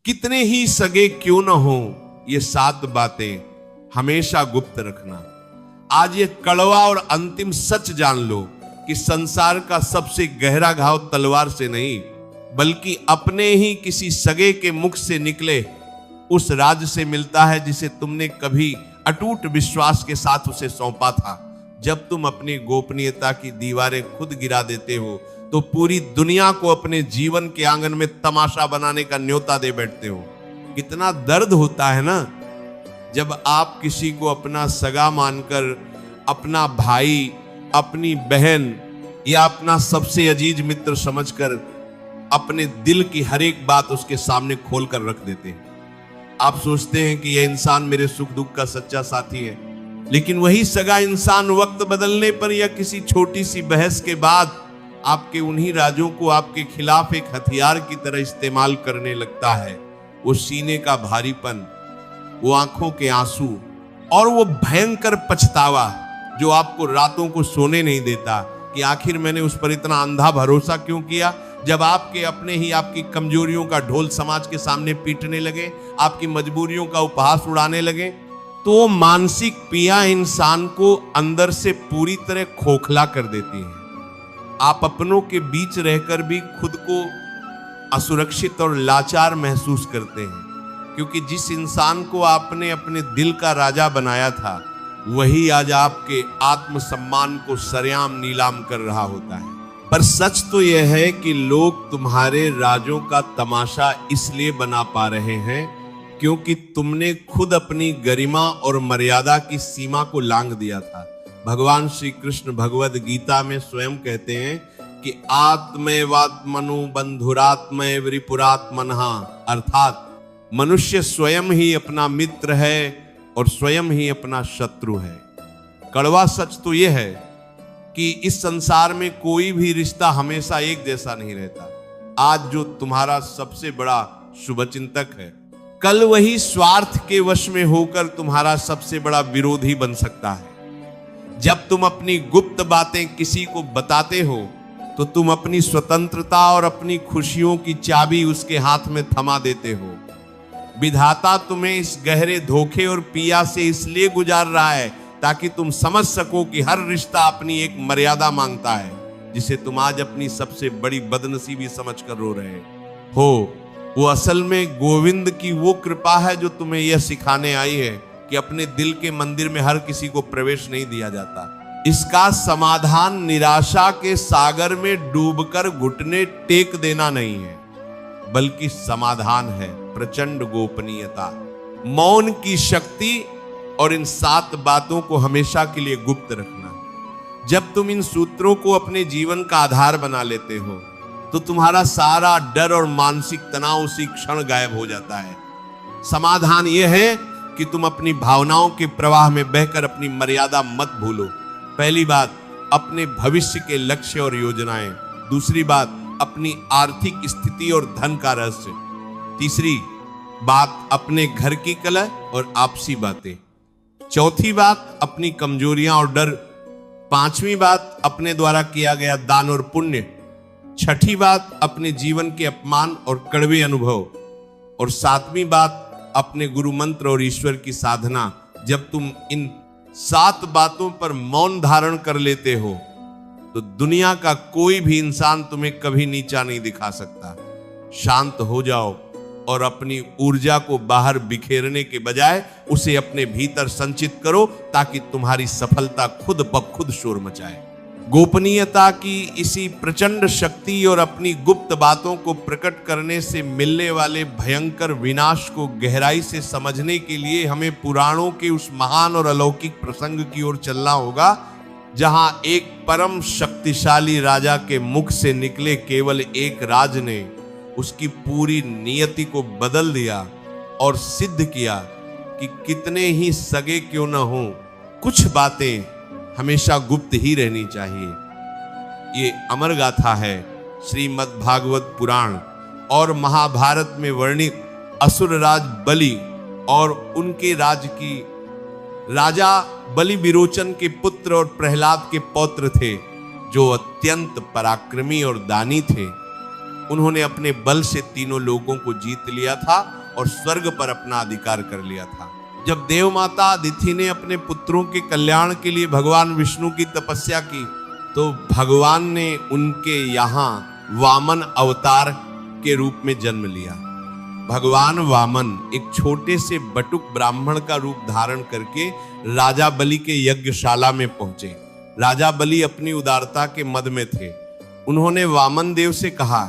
कितने ही सगे क्यों न हो, ये 7 बातें हमेशा गुप्त रखना। आज ये कड़वा और अंतिम सच जान लो कि संसार का सबसे गहरा घाव तलवार से नहीं, बल्कि अपने ही किसी सगे के मुख से निकले उस राज से मिलता है जिसे तुमने कभी अटूट विश्वास के साथ उसे सौंपा था। जब तुम अपनी गोपनीयता की दीवारें खुद गिरा देते हो तो पूरी दुनिया को अपने जीवन के आंगन में तमाशा बनाने का न्योता दे बैठते हो। कितना दर्द होता है ना जब आप किसी को अपना सगा मानकर, अपना भाई, अपनी बहन या अपना सबसे अजीज मित्र समझकर अपने दिल की हर एक बात उसके सामने खोलकर रख देते हैं। आप सोचते हैं कि यह इंसान मेरे सुख दुख का सच्चा साथी है, लेकिन वही सगा इंसान वक्त बदलने पर या किसी छोटी सी बहस के बाद आपके उन्हीं राजों को आपके खिलाफ एक हथियार की तरह इस्तेमाल करने लगता है। वो सीने का भारीपन, वो आंखों के आंसू और वो भयंकर पछतावा जो आपको रातों को सोने नहीं देता कि आखिर मैंने उस पर इतना अंधा भरोसा क्यों किया। जब आपके अपने ही आपकी कमजोरियों का ढोल समाज के सामने पीटने लगे, आपकी मजबूरियों का उपहास उड़ाने लगे, तो मानसिक पीड़ा इंसान को अंदर से पूरी तरह खोखला कर देती है। आप अपनों के बीच रहकर भी खुद को असुरक्षित और लाचार महसूस करते हैं, क्योंकि जिस इंसान को आपने अपने दिल का राजा बनाया था वही आज आपके आत्मसम्मान को सरेआम नीलाम कर रहा होता है। पर सच तो यह है कि लोग तुम्हारे राजों का तमाशा इसलिए बना पा रहे हैं क्योंकि तुमने खुद अपनी गरिमा और मर्यादा की सीमा को लांघ दिया था। भगवान श्री कृष्ण भगवद गीता में स्वयं कहते हैं कि आत्मैवात्मनु बंधुरात्मैव रिपुरात्मनः, अर्थात मनुष्य स्वयं ही अपना मित्र है और स्वयं ही अपना शत्रु है। कड़वा सच तो यह है कि इस संसार में कोई भी रिश्ता हमेशा एक जैसा नहीं रहता। आज जो तुम्हारा सबसे बड़ा शुभचिंतक है, कल वही स्वार्थ के वश में होकर तुम्हारा सबसे बड़ा विरोधी बन सकता है। जब तुम अपनी गुप्त बातें किसी को बताते हो तो तुम अपनी स्वतंत्रता और अपनी खुशियों की चाबी उसके हाथ में थमा देते हो। विधाता तुम्हें इस गहरे धोखे और पीड़ा से इसलिए गुजार रहा है ताकि तुम समझ सको कि हर रिश्ता अपनी एक मर्यादा मांगता है, जिसे तुम आज अपनी सबसे बड़ी बदनसीबी समझकर रो रहे हो। वो असल में गोविंद की वो कृपा है जो तुम्हें यह सिखाने आई है कि अपने दिल के मंदिर में हर किसी को प्रवेश नहीं दिया जाता। इसका समाधान निराशा के सागर में डूबकर घुटने टेक देना नहीं है, बल्कि समाधान है प्रचंड गोपनीयता, मौन की शक्ति और इन 7 बातों को हमेशा के लिए गुप्त रखना। जब तुम इन सूत्रों को अपने जीवन का आधार बना लेते हो तो तुम्हारा सारा डर और मानसिक तनाव उसी क्षण गायब हो जाता है। समाधान यह है कि तुम अपनी भावनाओं के प्रवाह में बहकर अपनी मर्यादा मत भूलो। पहली बात, अपने भविष्य के लक्ष्य और योजनाएं। दूसरी बात, अपनी आर्थिक स्थिति और धन का रहस्य। तीसरी बात, अपने घर की कलह और आपसी बातें। चौथी बात, अपनी कमजोरियां और डर। पांचवी बात, अपने द्वारा किया गया दान और पुण्य। छठी बात, अपने जीवन के अपमान और कड़वे अनुभव। और 7वीं बात, अपने गुरु मंत्र और ईश्वर की साधना। जब तुम इन 7 बातों पर मौन धारण कर लेते हो तो दुनिया का कोई भी इंसान तुम्हें कभी नीचा नहीं दिखा सकता। शांत हो जाओ और अपनी ऊर्जा को बाहर बिखेरने के बजाय उसे अपने भीतर संचित करो ताकि तुम्हारी सफलता खुद ब खुद शोर मचाए। गोपनीयता की इसी प्रचंड शक्ति और अपनी गुप्त बातों को प्रकट करने से मिलने वाले भयंकर विनाश को गहराई से समझने के लिए हमें पुराणों के उस महान और अलौकिक प्रसंग की ओर चलना होगा जहां एक परम शक्तिशाली राजा के मुख से निकले केवल एक राज ने उसकी पूरी नियति को बदल दिया और सिद्ध किया कि कितने ही सगे क्यों न हो, कुछ बातें हमेशा गुप्त ही रहनी चाहिए। ये अमर गाथा है श्रीमद् भागवत पुराण और महाभारत में वर्णित असुर राज बलि और उनके राज की राजा बलि विरोचन के पुत्र और प्रहलाद के पौत्र थे, जो अत्यंत पराक्रमी और दानी थे। उन्होंने अपने बल से तीनों लोगों को जीत लिया था और स्वर्ग पर अपना अधिकार कर लिया था। जब देव माता अदिति ने अपने पुत्रों के कल्याण के लिए भगवान विष्णु की तपस्या की, तो भगवान ने उनके यहाँ वामन अवतार के रूप में जन्म लिया। भगवान वामन एक छोटे से बटुक ब्राह्मण का रूप धारण करके राजा बलि के यज्ञशाला में पहुंचे। राजा बलि अपनी उदारता के मद में थे। उन्होंने वामन देव से कहा,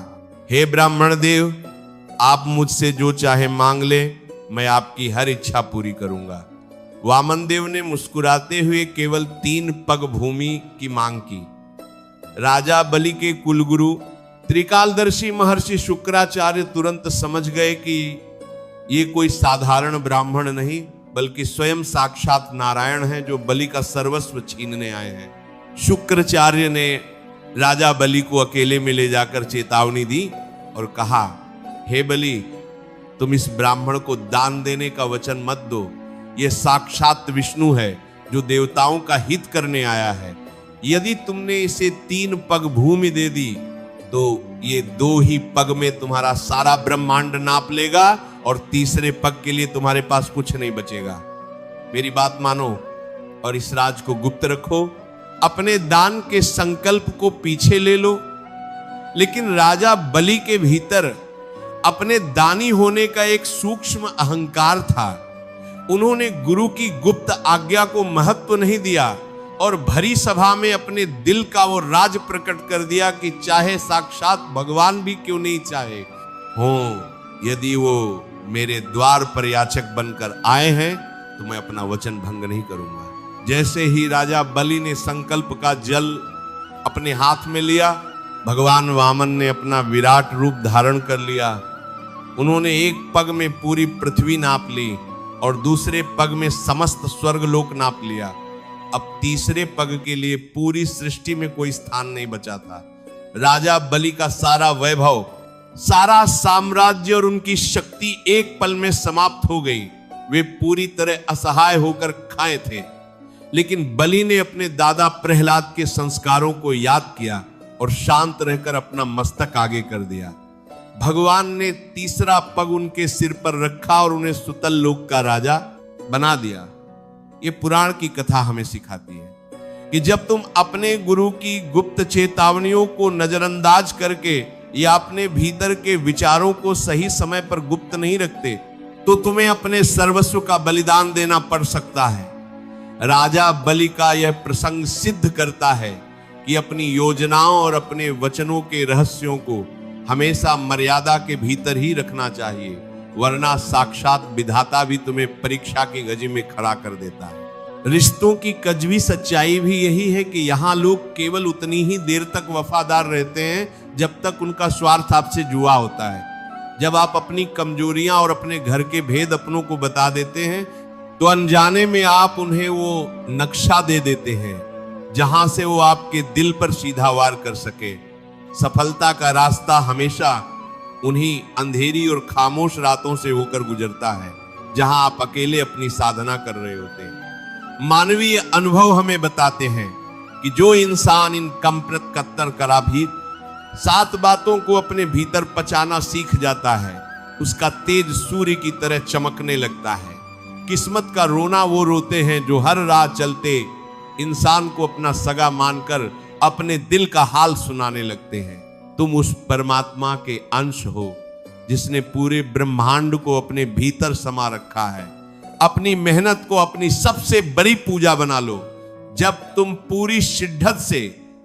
हे ब्राह्मण देव, आप मुझसे जो चाहे मांग ले, मैं आपकी हर इच्छा पूरी करूंगा। वामन देव ने मुस्कुराते हुए केवल 3 पग भूमि की मांग की। राजा बलि के कुलगुरु त्रिकालदर्शी महर्षि शुक्राचार्य तुरंत समझ गए कि ये कोई साधारण ब्राह्मण नहीं, बल्कि स्वयं साक्षात नारायण हैं, जो बलि का सर्वस्व छीनने आए हैं। शुक्राचार्य ने राजा बलि को अकेले में ले जाकर चेतावनी दी और कहा, हे बलि, तुम इस ब्राह्मण को दान देने का वचन मत दो। ये साक्षात विष्णु है, जो देवताओं का हित करने आया है। यदि तुमने इसे 3 पग भूमि दे दी, तो ये 2 ही पग में तुम्हारा सारा ब्रह्मांड नाप लेगा और तीसरे पग के लिए तुम्हारे पास कुछ नहीं बचेगा। मेरी बात मानो और इस राज को गुप्त रखो। अपने दान के संकल्प को पीछे ले लो। लेकिन राजा बलि के भीतर अपने दानी होने का एक सूक्ष्म अहंकार था। उन्होंने गुरु की गुप्त आज्ञा को महत्व नहीं दिया और भरी सभा में अपने दिल का वो राज प्रकट कर दिया कि चाहे साक्षात भगवान भी क्यों नहीं चाहे हो, यदि वो मेरे द्वार पर याचक बनकर आए हैं तो मैं अपना वचन भंग नहीं करूंगा। जैसे ही राजा बलि ने संकल्प का जल अपने हाथ में लिया, भगवान वामन ने अपना विराट रूप धारण कर लिया। उन्होंने एक पग में पूरी पृथ्वी नाप ली और दूसरे पग में समस्त स्वर्गलोक नाप लिया। अब तीसरे पग के लिए पूरी सृष्टि में कोई स्थान नहीं बचा था। राजा बलि का सारा वैभव, सारा साम्राज्य और उनकी शक्ति एक पल में समाप्त हो गई। वे पूरी तरह असहाय होकर खाए थे। लेकिन बलि ने अपने दादा प्रहलाद के संस्कारों को याद किया और शांत रहकर अपना मस्तक आगे कर दिया। भगवान ने तीसरा पग उनके सिर पर रखा और उन्हें सुतल लोक का राजा बना दिया। ये पुराण की कथा हमें सिखाती है कि जब तुम अपने गुरु की गुप्त चेतावनियों को नजरअंदाज करके या अपने भीतर के विचारों को सही समय पर गुप्त नहीं रखते, तो तुम्हें अपने सर्वस्व का बलिदान देना पड़ सकता है। राजा बलि का यह प्रसंग सिद्ध करता है कि अपनी योजनाओं और अपने वचनों के रहस्यों को हमेशा मर्यादा के भीतर ही रखना चाहिए, वरना साक्षात विधाता भी तुम्हें परीक्षा की गजी में खड़ा कर देता है। रिश्तों की कजवी सच्चाई भी यही है कि यहाँ लोग केवल उतनी ही देर तक वफादार रहते हैं जब तक उनका स्वार्थ आपसे जुआ होता है। जब आप अपनी कमजोरियां और अपने घर के भेद अपनों को बता देते हैं, तो अनजाने में आप उन्हें वो नक्शा दे देते हैं जहां से वो आपके दिल पर सीधा वार कर सके। सफलता का रास्ता हमेशा उन्हीं अंधेरी और खामोश रातों से होकर गुजरता है जहां आप अकेले अपनी साधना कर रहे होते हैं। मानवीय अनुभव हमें बताते हैं कि जो इंसान इन कमप्रत कत्तर करा भी 7 बातों को अपने भीतर पचाना सीख जाता है, उसका तेज सूर्य की तरह चमकने लगता है। किस्मत का रोना वो रोते हैं जो हर राह चलते इंसान को अपना सगा मानकर अपने दिल का हाल सुनाने लगते हैं। तुम उस परमात्मा के अंश हो जिसने पूरे ब्रह्मांड को अपने भीतर समा रखा है। अपनी मेहनत को अपनी सबसे बड़ी पूजा बना लो। जब तुम पूरी शिद्दत से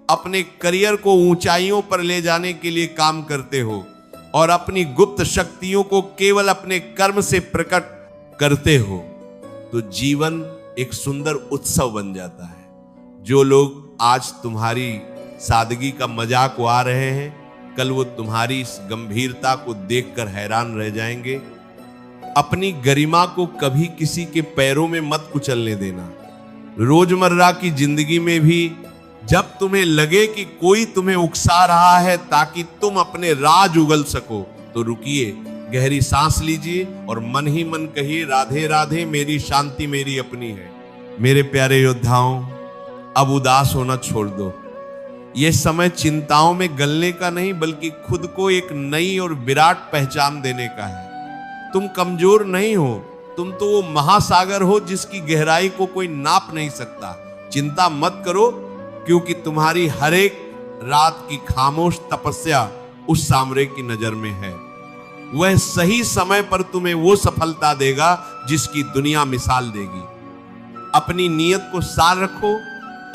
अपने करियर को ऊंचाइयों पर ले जाने के लिए काम करते हो और अपनी गुप्त शक्तियों को केवल अपने कर्म से प्रकट करते हो, तो जीवन एक सुंदर उत्सव बन जाता है। जो लोग आज तुम्हारी सादगी का मजाक उड़ा रहे हैं, कल वो तुम्हारी इस गंभीरता को देखकर हैरान रह जाएंगे। अपनी गरिमा को कभी किसी के पैरों में मत कुचलने देना। रोजमर्रा की जिंदगी में भी जब तुम्हें लगे कि कोई तुम्हें उकसा रहा है ताकि तुम अपने राज उगल सको, तो रुकिए, गहरी सांस लीजिए और मन ही मन कहिए, राधे राधे, मेरी शांति मेरी अपनी है। मेरे प्यारे योद्धाओं, अब उदास होना छोड़ दो। यह समय चिंताओं में गलने का नहीं, बल्कि खुद को एक नई और विराट पहचान देने का है। तुम कमजोर नहीं हो, तुम तो वो महासागर हो जिसकी गहराई को कोई नाप नहीं सकता। चिंता मत करो, क्योंकि तुम्हारी हर एक रात की खामोश तपस्या उस सामरे की नजर में है। वह सही समय पर तुम्हें वो सफलता देगा जिसकी दुनिया मिसाल देगी। अपनी नीयत को सार रखो,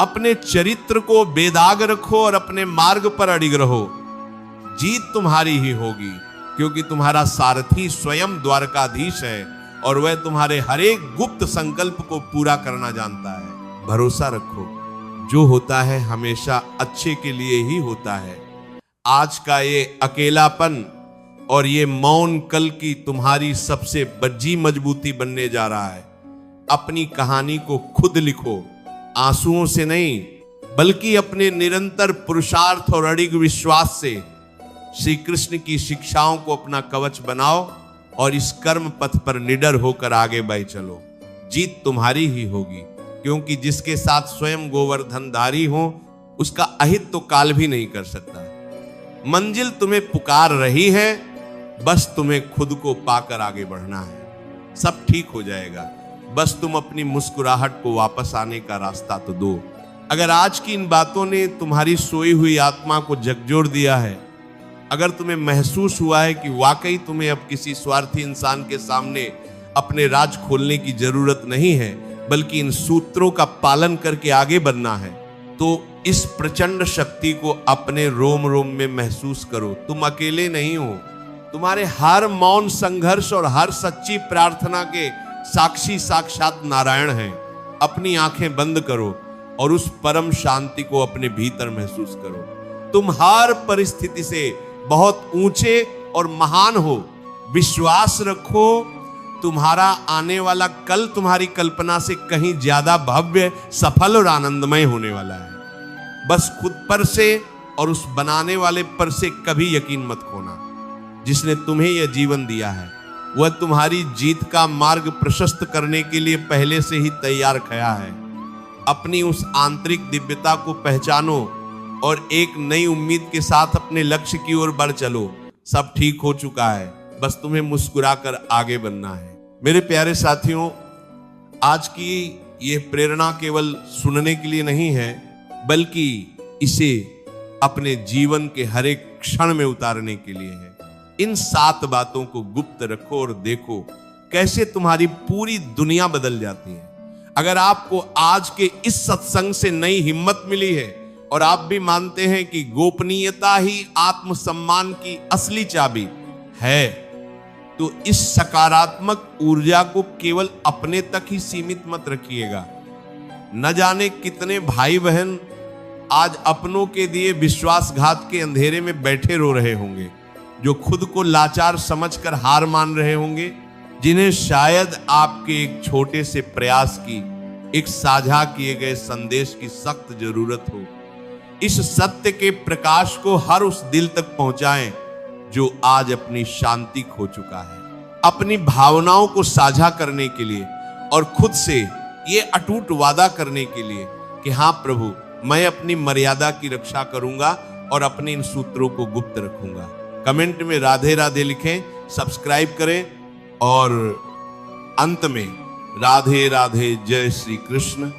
अपने चरित्र को बेदाग रखो और अपने मार्ग पर अडिग रहो। जीत तुम्हारी ही होगी, क्योंकि तुम्हारा सारथी स्वयं द्वारकाधीश है और वह तुम्हारे हर एक गुप्त संकल्प को पूरा करना जानता है। भरोसा रखो, जो होता है हमेशा अच्छे के लिए ही होता है। आज का ये अकेलापन और ये मौन कल की तुम्हारी सबसे बड़ी मजबूती बनने जा रहा है। अपनी कहानी को खुद लिखो, आंसुओं से नहीं, बल्कि अपने निरंतर पुरुषार्थ और अडिग विश्वास से श्री कृष्ण की शिक्षाओं को अपना कवच बनाओ और इस कर्म पथ पर निडर होकर आगे बढ़ चलो। जीत तुम्हारी ही होगी, क्योंकि जिसके साथ स्वयं गोवर्धनधारी हो उसका अहित तो काल भी नहीं कर सकता। मंजिल तुम्हें पुकार रही है, बस तुम्हें खुद को पाकर आगे बढ़ना है। सब ठीक हो जाएगा, बस तुम अपनी मुस्कुराहट को वापस आने का रास्ता तो दो। अगर आज की इन बातों ने तुम्हारी सोई हुई आत्मा को झकझोर दिया है, अगर तुम्हें महसूस हुआ है कि वाकई तुम्हें अब किसी स्वार्थी इंसान के सामने अपने राज खोलने की जरूरत नहीं है, बल्कि इन सूत्रों का पालन करके आगे बढ़ना है, तो इस प्रचंड शक्ति को अपने रोम रोम में महसूस करो। तुम अकेले नहीं हो, तुम्हारे हर मौन संघर्ष और हर सच्ची प्रार्थना के साक्षी साक्षात नारायण हैं। अपनी आंखें बंद करो और उस परम शांति को अपने भीतर महसूस करो। तुम हर परिस्थिति से बहुत ऊंचे और महान हो। विश्वास रखो, तुम्हारा आने वाला कल तुम्हारी कल्पना से कहीं ज्यादा भव्य, सफल और आनंदमय होने वाला है। बस खुद पर से और उस बनाने वाले पर से कभी यकीन मत खोना। जिसने तुम्हें यह जीवन दिया है वह तुम्हारी जीत का मार्ग प्रशस्त करने के लिए पहले से ही तैयार खड़ा है। अपनी उस आंतरिक दिव्यता को पहचानो और एक नई उम्मीद के साथ अपने लक्ष्य की ओर बढ़ चलो। सब ठीक हो चुका है, बस तुम्हें मुस्कुराकर आगे बढ़ना है। मेरे प्यारे साथियों, आज की ये प्रेरणा केवल सुनने के लिए नहीं है, बल्कि इसे अपने जीवन के हर एक क्षण में उतारने के लिए है। इन 7 बातों को गुप्त रखो और देखो कैसे तुम्हारी पूरी दुनिया बदल जाती है। अगर आपको आज के इस सत्संग से नई हिम्मत मिली है और आप भी मानते हैं कि गोपनीयता ही आत्मसम्मान की असली चाबी है, तो इस सकारात्मक ऊर्जा को केवल अपने तक ही सीमित मत रखिएगा। न जाने कितने भाई बहन आज अपनों के दिए विश्वासघात के अंधेरे में बैठे रो रहे होंगे, जो खुद को लाचार समझकर हार मान रहे होंगे, जिन्हें शायद आपके एक छोटे से प्रयास की, एक साझा किए गए संदेश की सख्त जरूरत हो। इस सत्य के प्रकाश को हर उस दिल तक पहुंचाएं जो आज अपनी शांति खो चुका है। अपनी भावनाओं को साझा करने के लिए और खुद से ये अटूट वादा करने के लिए कि हाँ प्रभु, मैं अपनी मर्यादा की रक्षा करूंगा और अपने इन सूत्रों को गुप्त रखूंगा। कमेंट में राधे राधे लिखें, सब्सक्राइब करें और अंत में राधे राधे, जय श्री कृष्ण।